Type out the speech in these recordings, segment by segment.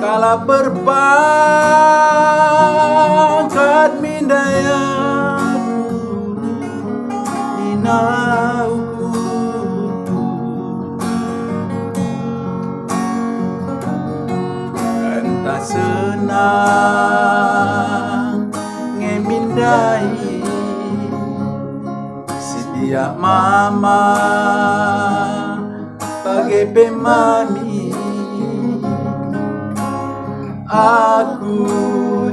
kala berpangkat mindayaku inauku entah senang ngemindai sidia mama bagai pemami aku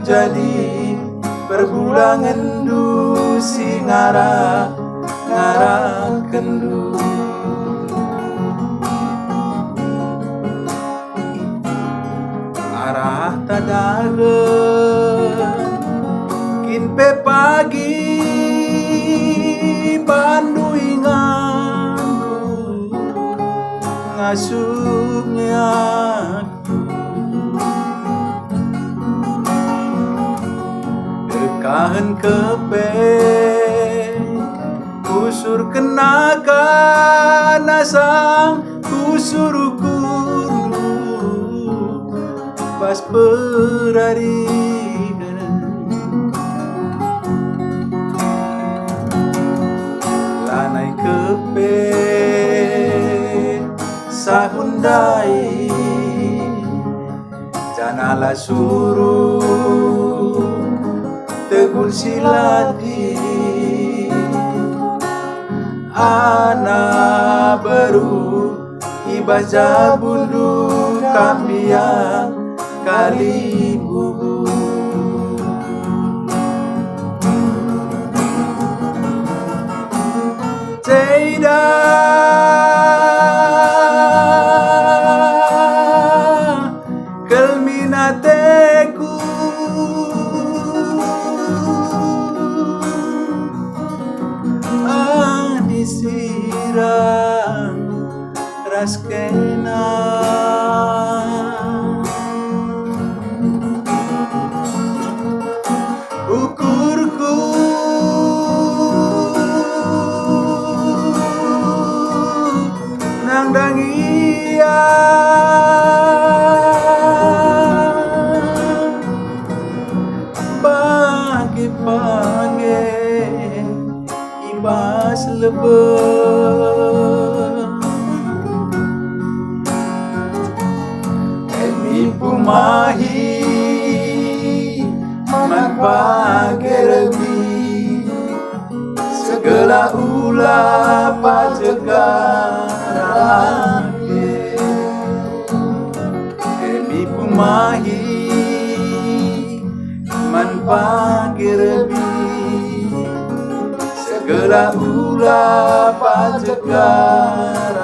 jadi perbulangan du si ngara kendu arah tadale kin pe pagi pandu inganku ngasupnya kahen kepe kusur kenakan asang kusur ukurnu pas perari lanai kepe sahundai janala suruh tegun silati anak baru ibaja bundu kambiang kali bubu Ceida kelminateku disirang raskena ukurku nang dangia bagi panggil ibas lebih emi pumahi manpagerebi segala ulah pajegarabe emi pumahi manpagerebi segala ulah pajegarabe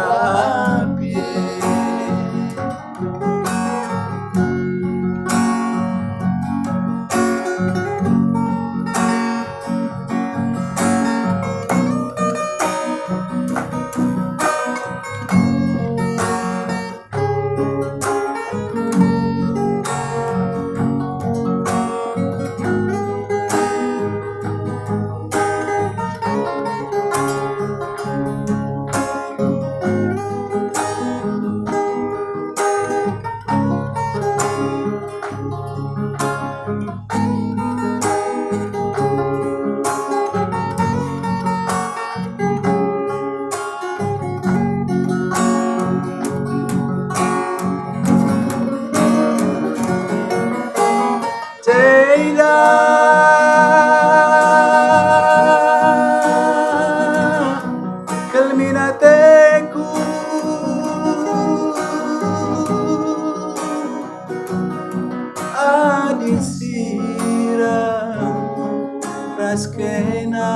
Ceida kelminateku adisirang raskena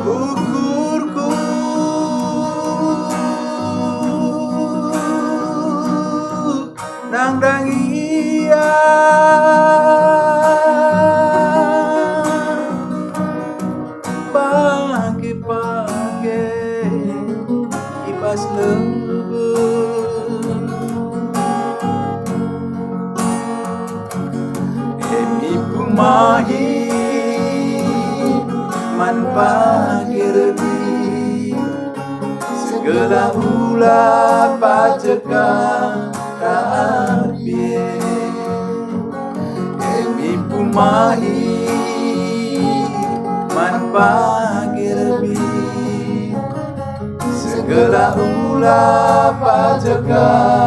ukurku nang dangia pagi-pagi ibas lembut emi pumahi manpagerebi segala ulah pacekang rapi emi pumahi man pagirbi segala ulah pacekang